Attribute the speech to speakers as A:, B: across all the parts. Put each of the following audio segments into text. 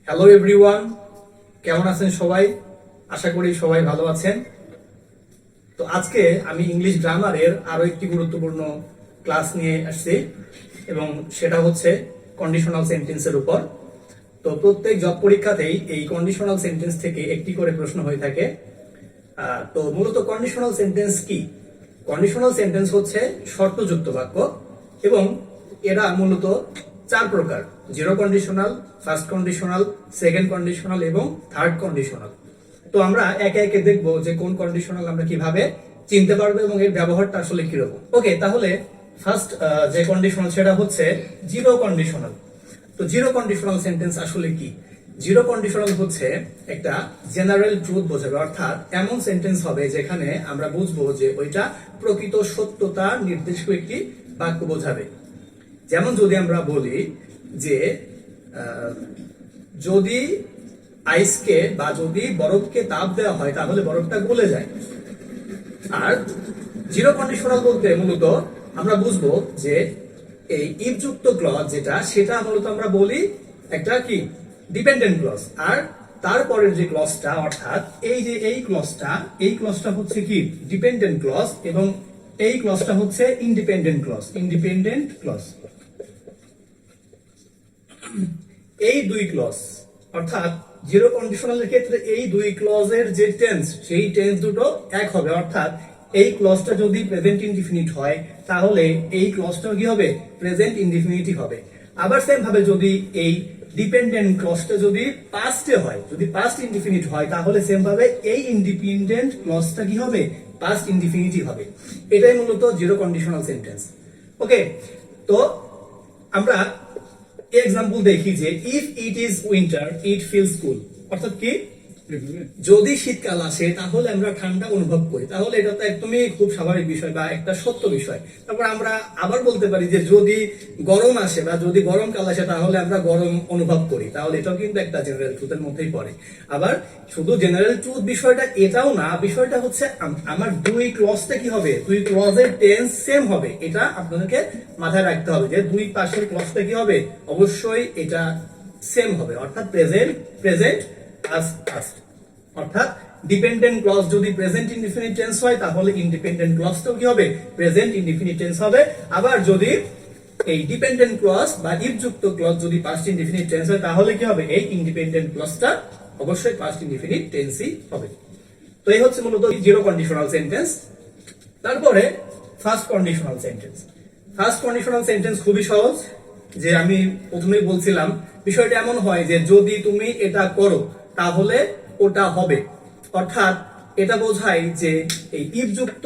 A: Hello everyone, কেমন আছেন সবাই? আশা করি সবাই ভালো আছেন। তো আজকে আমি ইংলিশ গ্রামারের আরো একটি গুরুত্বপূর্ণ ক্লাস নিয়ে আসছি এবং সেটা হচ্ছে কন্ডিশনাল সেন্টেন্সের উপর। তো প্রত্যেক জব পরীক্ষাতেই এই কন্ডিশনাল সেন্টেন্স থেকে একটি করে প্রশ্ন হয়ে থাকে। তো মূলত কন্ডিশনাল সেন্টেন্স কি? কন্ডিশনাল সেন্টেন্স হচ্ছে শর্তযুক্ত বাক্য এবং এরা মূলত চার প্রকার: zero conditional, first conditional, second conditional এবং থার্ড কন্ডিশনাল। তো আমরা একে একে দেখবো যে কোন কন্ডিশনাল আমরা কিভাবে চিনতে পারবো এবং এর ব্যবহারটা আসলে কিরকম। ওকে, তাহলে ফার্স্ট যে কন্ডিশনাল সেটা হচ্ছে জিরো কন্ডিশনাল। তো জিরো কন্ডিশনাল সেন্টেন্স আসলে কি? জিরো কন্ডিশনাল হচ্ছে একটা জেনারেল ট্রুথ বোঝাবে, অর্থাৎ এমন সেন্টেন্স হবে যেখানে আমরা বুঝবো যে ওইটা প্রকৃত সত্যতা নির্দেশক একটি বাক্য বোঝাবে। যেমন যদি আমরা বলি যে যদি আইসকে বা যদি বরফকে তাপ দেওয়া হয় তাহলে বরফটা গলে যায়। আর জিরো কন্ডিশনাল বলতে মূলত আমরা বুঝবো যে এই ইফ যুক্ত ক্লজ যেটা, সেটা মূলত আমরা বলি একটা কি ডিপেন্ডেন্ট ক্লজ। আর তারপরের যে ক্লজটা, অর্থাৎ এই যে এই ক্লজটা হচ্ছে কি ডিপেন্ডেন্ট ক্লজ এবং এই ক্লজটা হচ্ছে ইন্ডিপেন্ডেন্ট ক্লজ। এই দুই ক্লজ, অর্থাৎ জিরো কন্ডিশনালের ক্ষেত্রে এই দুই ক্লজের যে টেন্স, সেই টেন্স দুটো এক হবে। অর্থাৎ এই ক্লজটা যদি প্রেজেন্ট ইনডিফিনিট হয় তাহলে এই ক্লজটা কি হবে? প্রেজেন্ট ইনডিফিনিটই হবে। আবার সেম ভাবে যদি এই ডিপেন্ডেন্ট ক্লজটা যদি পাস্টে হয়, যদি পাস্ট ইনডিফিনিট হয় তাহলে সেম ভাবে এই ইন্ডিপেন্ডেন্ট ক্লজটা কি হবে? পাস্ট ইনডিফিনিটই হবে। এটাই মূলত জিরো কন্ডিশনাল সেন্টেন্স। ওকে, তো আমরা এক্সাম্পল দেখি যে if it is winter it feels cool, অর্থাৎ কি যদি শীতকাল আসে তাহলে আমরা ঠান্ডা অনুভব করি। তাহলে এটা তো একদমই খুব স্বাভাবিক বিষয় বা একটা সত্য বিষয়। তারপর আমরা আবার বলতে পারি যে যদি গরম আসে বা যদি গরমকাল আসে তাহলে আমরা গরম অনুভব করি। তাহলে এটাও কিন্তু একটা জেনারেল ট্রুথের মধ্যেই পড়ে। আবার শুধু জেনারেল ট্রুথ বিষয়টা এটাও না, বিষয়টা হচ্ছে আমার দুই ক্লজটা কি হবে? দুই ক্লজের টেন্স সেম হবে। এটা আপনাদেরকে মাথায় রাখতে হবে যে দুই পাশের ক্লজটা কি হবে? অবশ্যই এটা সেম হবে, অর্থাৎ প্রেজেন্ট পাস্ট। অর্থাৎ ডিপেন্ডেন্ট ক্লজ যদি প্রেজেন্ট ইনডিফিনিট টেন্স হয় তাহলে ইন্ডিপেন্ডেন্ট ক্লজটাও কি হবে? প্রেজেন্ট ইনডিফিনিট টেন্স হবে। আবার যদি এই ডিপেন্ডেন্ট ক্লজ বা ইফ যুক্ত ক্লজ যদি পাস্ট ইনডিফিনিট টেন্স হয় তাহলে কি হবে? এই ইন্ডিপেন্ডেন্ট ক্লজটা অবশ্যই পাস্ট ইনডিফিনিট টেন্সই হবে। তো এই হচ্ছে মূলত জিরো কন্ডিশনাল সেন্টেন্স। তারপরে first conditional sentence. First conditional sentence খুবই সহজ। যে আমি প্রথমেই বলছিলাম, বিষয়টা এমন হয় যে যদি তুমি এটা করো তাহলে ওটা হবে। অর্থাৎ এটা বোঝায় যে এই ইফ যুক্ত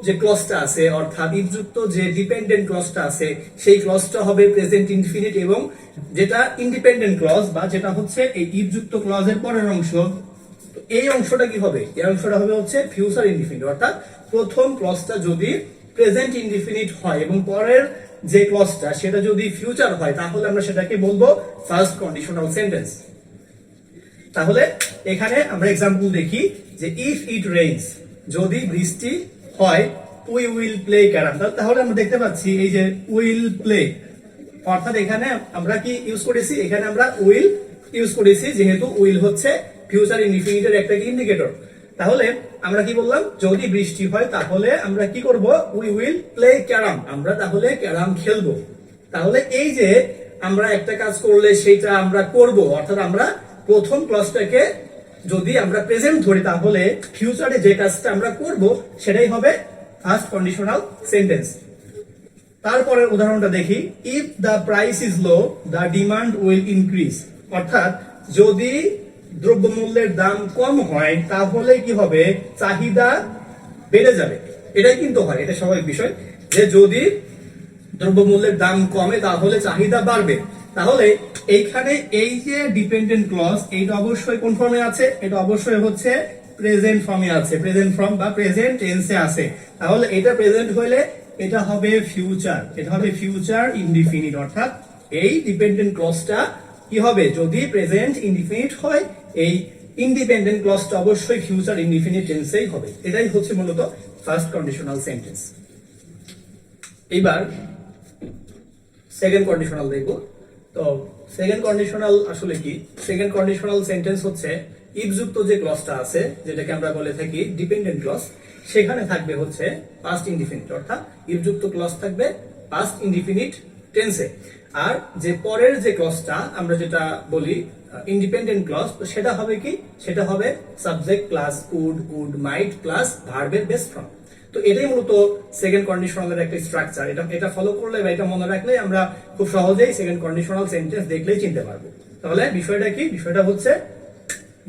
A: যে ক্লজটা আছে, অর্থাৎ ইফ যুক্ত যে ডিপেন্ডেন্ট ক্লজটা আছে, সেই ক্লজটা হবে প্রেজেন্ট ইনডিফিনিট এবং যেটা ইন্ডিপেন্ডেন্ট ক্লজ বা যেটা হচ্ছে এই ইফ যুক্ত ক্লজের পরের অংশ, এই অংশটা কি হবে? এই অংশটা হবে হচ্ছে ফিউচার ইনডিফিনিট। অর্থাৎ প্রথম ক্লজটা যদি প্রেজেন্ট ইনডিফিনিট হয় এবং পরের যে ক্লজটা সেটা যদি ফিউচার হয় তাহলে আমরা সেটাকে বলবো ফার্স্ট কন্ডিশনাল সেন্টেন্স। তাহলে এখানে আমরা এক্সাম্পল দেখি যে ইফ ইট রেইনস, যদি বৃষ্টি হয়, উই উইল প্লে ক্যারাম। তাহলে আমরা দেখতে পাচ্ছি এই যে উইল প্লে, অর্থাৎ এখানে আমরা কি ইউজ করেছি? এখানে আমরা উইল ইউজ করেছি, যেহেতু উইল হচ্ছে ফিউচার ইনডিফিনিটের একটা ইন্ডিকেটর। তাহলে আমরা কি বললাম? যদি বৃষ্টি হয় তাহলে আমরা কি করব? উই উইল প্লে ক্যারাম, আমরা তাহলে ক্যারাম খেলবো। তাহলে এই যে আমরা একটা কাজ করলে সেটা আমরা করব, অর্থাৎ আমরা প্রথম ক্লজটাকে যদি আমরা প্রেজেন্ট ধরি তাহলে ফিউচারে যে কাজটা আমরা করব সেটাই হবে ফার্স্ট কন্ডিশনাল সেন্টেন্স। তারপরের উদাহরণটা দেখি, if the price is low the demand will increase. অর্থাৎ যদি দ্রব্যমূল্যের দাম কম হয় তাহলে কি হবে? চাহিদা বেড়ে যাবে। এটাই কিন্তু হয়, এটা স্বাভাবিক বিষয় যে যদি দ্রব্যমূল্যের দাম কমে তাহলে চাহিদা বাড়বে। তাহলে এইখানে এই যে ডিপেন্ডেন্ট ক্লজ, এইটা অবশ্যই কোন ফর্মে আছে? এটা অবশ্যই হচ্ছে প্রেজেন্ট ফর্মে আছে, প্রেজেন্ট ফর্ম বা প্রেজেন্ট টেন্সে আছে। তাহলে এটা প্রেজেন্ট হইলে এটা হবে ফিউচার, এটা হবে ফিউচার ইনডিফিনিট। অর্থাৎ এই ডিপেন্ডেন্ট ক্লজটা কি হবে? যদি প্রেজেন্ট ইনডিফিনিট হয়, এই ইন্ডিপেন্ডেন্ট ক্লজটা অবশ্যই ফিউচার ইনডিফিনিট টেন্সেই হবে। এটাই হচ্ছে মূলত ফার্স্ট কন্ডিশনাল সেন্টেন্স। এবার সেকেন্ড কন্ডিশনাল দেখব। তো সেকেন্ড কন্ডিশনাল আসলে কি? সেকেন্ড কন্ডিশনাল সেন্টেন্স হচ্ছে ইফ যুক্ত যে ক্লজটা আছে, যেটাকে আমরা বলে থাকি ডিপেন্ডেন্ট ক্লজ, সেখানে থাকবে হচ্ছে পাস্ট ইনডিফিনিট, অর্থাৎ ইফ যুক্ত ক্লজ থাকবে পাস্ট ইনডিফিনিট টেন্সে। আর যে পরের যে ক্লজটা আমরা যেটা বলি ইন্ডিপেন্ডেন্ট ক্লজ, তো সেটা হবে কি? সেটা হবে subject plus could mite plus ভার্বের বেস ফর্ম। তো এটাই মূলত সেকেন্ড কন্ডিশনালের একটা স্ট্রাকচার। এটা ফলো করলে বা এটা মনে রাখলে আমরা খুব সহজেই সেকেন্ড কন্ডিশনাল সেন্টেন্স দেখলেই চিনতে পারবো। তাহলে বিষয়টা কি? বিষয়টা হচ্ছে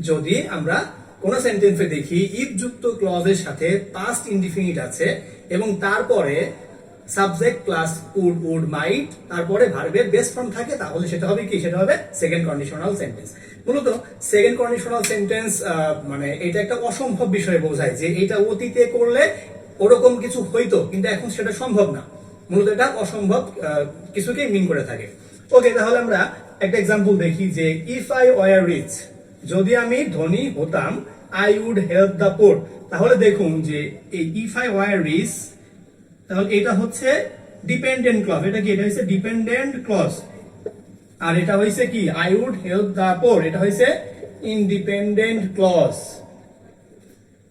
A: যদি আমরা কোন সেন্টেন্সে দেখি ইফ যুক্ত ক্লজের সাথে পাস্ট ইনডিফিনিট আছে এবং তারপরে সাবজেক্ট প্লাস উড মাইট, তারপরে ভার্বের বেস ফর্ম থাকে, তাহলে সেটা হবে কি? সেটা হবে সেকেন্ড কন্ডিশনাল সেন্টেন্স। মূলত সেকেন্ড কন্ডিশনাল সেন্টেন্স মানে এটা একটা অসম্ভব বিষয় বোঝায় যে এটা অতীতে করলে ওরকম কিছু হইতো, কিন্তু এখন সেটা সম্ভব না। মূলত এটা অসম্ভব কিছুকেই মিন করে থাকে। ওকে, তাহলে আমরা একটা এক্সাম্পল দেখি যে ইফ আই ওয়ার রিচ, যদি আমি ধনী হতাম, I would help the poor. তাহলে দেখুন যে এই ইফ আই ওয়ার রিচ, তাহলে এটা হচ্ছে ডিপেন্ডেন্ট ক্লজ। এটা কি? এটা হচ্ছে ডিপেন্ডেন্ট ক্লজ। আর এটা হইছে কি? I would help the poor, এটা হইছে ইন্ডিপেন্ডেন্ট ক্লজ।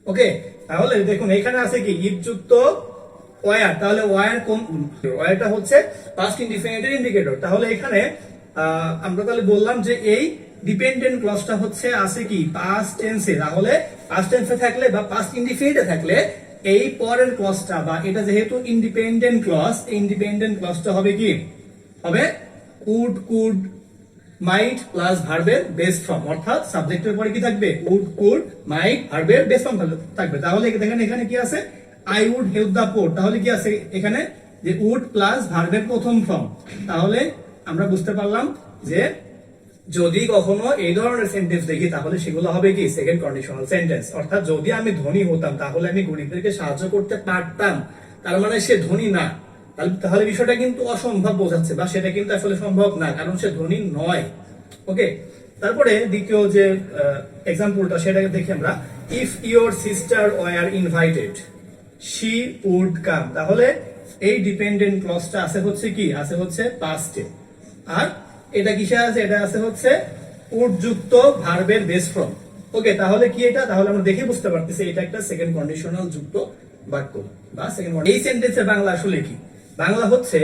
A: ওকে, তাহলে দেখুন এখানে আছে কি? ইফ যুক্ত ওয়ার, তাহলে ওয়ারটা হচ্ছে পাস্ট ইনডিফিনিটের ইন্ডিকেটর। তাহলে এখানে আমরা তাহলে বললাম যে এই ডিপেন্ডেন্ট ক্লজটা হচ্ছে আছে কি? পাস্ট টেন্সে। তাহলে পাস্ট টেন্সে থাকলে বা পাস্ট ইনডিফিনিটে থাকলে এই পরের ক্লজটা বা এটা যেহেতু ইন্ডিপেন্ডেন্ট ক্লজ, ইন্ডিপেন্ডেন্ট ক্লজটা হবে কি? হবে কুড মাইট প্লাস ভার্বের বেস ফর্ম, অর্থাৎ সাবজেক্টের পরে কি থাকবে? কুড মাইট ভার্বের বেস ফর্ম থাকবে। তাহলে দেখেন এখানে কি আছে? I would help the poor. তাহলে কি আছে এখানে? যে উড প্লাস ভার্বের প্রথম ফর্ম। তাহলে আমরা বুঝতে পারলাম যে যদি কখনো এই ধরনের সেন্টেন্স দেখি তাহলে সেগুলো হবে কি? Second conditional sentence. অর্থাৎ যদি আমি ধনী হতাম তাহলে আমি গরিবদেরকে সাহায্য করতে পারতাম, তার মানে সে ধনী না। তাহলে বিষয়টা কিন্তু অসম্ভব বোঝাচ্ছে, বা সেটা কিন্তু আসলে সম্ভব না, কারণ সে ধনী নয়। ওকে, তারপরে দ্বিতীয় যে এক্সাম্পলটা সেটাকে দেখি আমরা, if your sister were invited she would come. তাহলে এই ডিপেন্ডেন্ট ক্লজটা আছে হচ্ছে কি? আছে হচ্ছে পাস্টে। আর এটা কিসে আছে? এটা আছে হচ্ছে উড যুক্ত ভার্বের বেস ফর্ম। ওকে, তাহলে কি এটা? তাহলে আমরা দেখে বুঝতে পারতেছি এটা একটা সেকেন্ড কন্ডিশনাল যুক্ত বাক্য বা সেকেন্ড। এই সেন্টেন্সের বাংলা আসলে কি? বাংলা হচ্ছে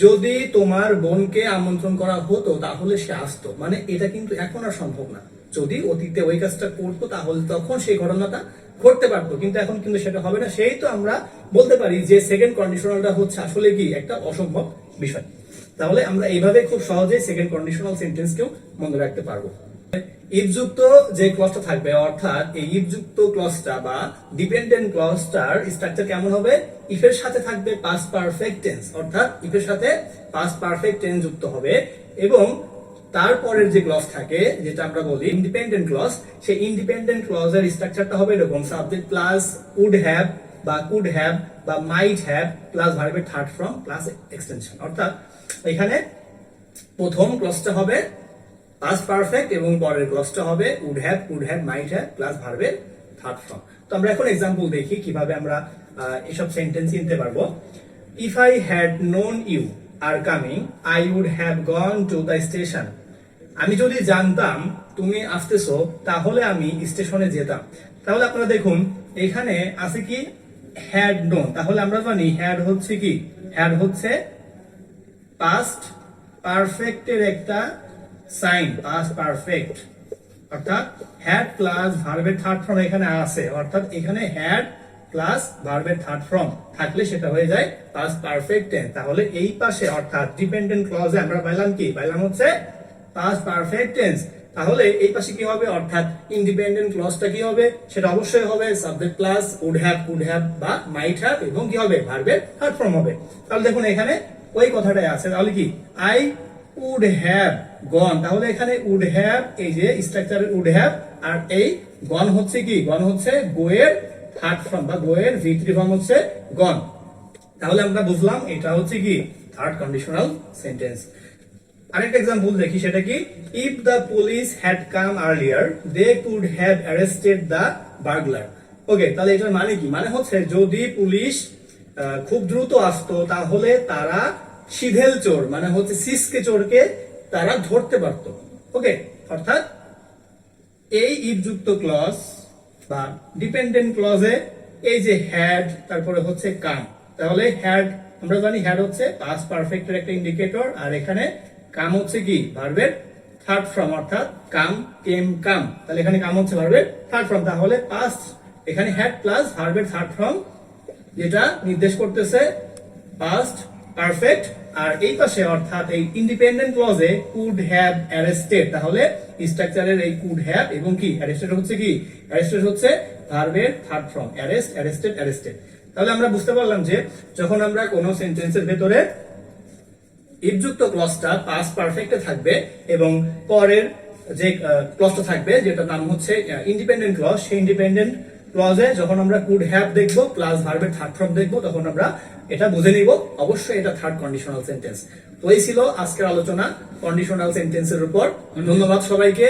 A: যদি তোমার বোনকে আমন্ত্রণ করা হতো তাহলে সে আসতো। মানে এটা কিন্তু এখন আর সম্ভব না। যদি অতীতে ওই কাজটা করতো তাহলে তখন সেই ঘটনাটা ঘটতে পারতো, কিন্তু এখন কিন্তু সেটা হবে না। সেই তো আমরা বলতে পারি যে সেকেন্ড কন্ডিশনালটা হচ্ছে আসলে কি? একটা অসম্ভব বিষয়। তাহলে আমরা এইভাবে খুব সহজে সেকেন্ড কন্ডিশনাল সেন্টেন্সকেও মনে রাখতে পারবো। ইফ যুক্ত যে ক্লজটা থাকবে, অর্থাৎ এই ইফ যুক্ত ক্লজটা বা ডিপেন্ডেন্ট ক্লজটার স্ট্রাকচার কেমন হবে? ইফ এর সাথে থাকবে পাস্ট পারফেক্ট টেন্স, অর্থাৎ ইফ এর সাথে পাস্ট পারফেক্ট টেন্স যুক্ত হবে, এবং তারপরের যে ক্লজ থাকে যেটা আমরা বলি ইন্ডিপেন্ডেন্ট ক্লজ, সেই ইন্ডিপেন্ডেন্ট ক্লজের স্ট্রাকচারটা হবে এরকম: সাবজেক্ট প্লাস উড হ্যাভ বা কুড হ্যাভ বা মাইট হ্যাভ প্লাস ভার্বের থার্ড ফর্ম প্লাস এক্সটেনশন। অর্থাৎ এখানে প্রথম ক্লজটা হবে পাস্ট পারফেক্ট এবং পরের ক্লজটা হবে would have, could have, might have plus ভার্বের থার্ড ফর্ম। তো আমরা এখন এক্সাম্পল দেখি কিভাবে আমরা এসব সেন্টেন্স চিনতে পারবো। If I had known you are coming I would have gone to the station. আমি যদি জানতাম তুমি আসতেছো তাহলে আমি স্টেশনে যেতাম। তাহলে আপনারা দেখুন এখানে আছে কি? Had known. তাহলে আমরা জানি হ্যাড হচ্ছে কি? হ্যাড হচ্ছে পাস্ট পারফেক্টের একটা সাইন, পাস্ট পারফেক্ট। অর্থাৎ হ্যাড প্লাস ভার্বের থার্ড ফর্ম এখানে আছে, অর্থাৎ এখানে হ্যাড প্লাস ভার্বের থার্ড ফর্ম থাকলে সেটা হয়ে যায় পাস্ট পারফেক্ট টেন্স। তাহলে এই পাশে অর্থাৎ ডিপেন্ডেন্ট ক্লজে আমরা পাইলাম কি? পাইলাম হচ্ছে পাস্ট পারফেক্ট টেন্স। তাহলে এই পাশে কি হবে? অর্থাৎ ইন্ডিপেন্ডেন্ট ক্লজটা কি হবে? সেটা অবশ্যই হবে subject plus would have, could have বা মাইট হ্যাভ, এবং কি হবে? ভার্বের থার্ড ফর্ম হবে। তাহলে দেখুন এখানে ওই কথাটাই আছে। তাহলে কি? I would have gone. তাহলে এখানে উড হ্যাভ, এই যে স্ট্রাকচার উড হ্যাভ, আর এই গন হচ্ছে কি? গন হচ্ছে গো এর থার্ড ফর্ম বা গো এর ভিতরি ফর্ম হচ্ছে গন। তাহলে আমরা বুঝলাম এটা হচ্ছে কি? Third conditional sentence. আরেকটা एग्जांपल দেখি, সেটা কি? If the police had come earlier they could have arrested the burglar. Okay, তাহলে এটার মানে কি? মানে হচ্ছে যদি পুলিশ খুব দ্রুত আসতো তাহলে তারা সিধেল চোর মানে হচ্ছে সিসকে চোরকে তারা ধরতে পারত। ওকে, অর্থাৎ এই ইফ যুক্ত ক্লজ বা ডিপেন্ডেন্ট ক্লজে এই যে হ্যাড তারপরে হচ্ছে কাম, তাহলে হ্যাড আমরা জানি হ্যাড হচ্ছে পাস্ট পারফেক্টের একটা ইন্ডিকেটর, আর এখানে কাম হচ্ছে কি ভার্বের থার্ড ফর্ম, অর্থাৎ কাম কেম কাম, তাহলে এখানে কাম হচ্ছে ভার্বের থার্ড ফর্ম, তাহলে পাস্ট এখানে হ্যাড প্লাস ভার্বের থার্ড ফর্ম যেটা নির্দেশ করতেছে পাস্ট পারফেক্ট। আর এই পাশে অর্থাৎ এই ইন্ডিপেন্ডেন্ট ক্লজে কুড হ্যাভ অ্যারেস্টেড, তাহলে স্ট্রাকচারের এই কুড হ্যাভ এবং কি অ্যারেস্টেড হচ্ছে কি, অ্যারেস্টেড হচ্ছে ভার্বের third form, arrest arrested arrested. তাহলে আমরা বুঝতে পারলাম যে যখন আমরা কোন সেন্টেন্সের ভেতরে ইফ যুক্ত ক্লজটা পাস্ট পারফেক্টে থাকবে এবং পরের যে ক্লজটা থাকবে যেটা নাম হচ্ছে ইন্ডিপেন্ডেন্ট ক্লজ, সেই ইন্ডিপেন্ডেন্ট ক্লজে যখন আমরা কুড হ্যাভ দেখবো প্লাস ভার্বের থার্ড ফর্ম দেখবো তখন আমরা এটা বুঝে নিব অবশ্যই এটা থার্ড কন্ডিশনাল সেন্টেন্স। তো এই ছিল আজকের আলোচনা কন্ডিশনাল সেন্টেন্সের উপর। ধন্যবাদ সবাইকে।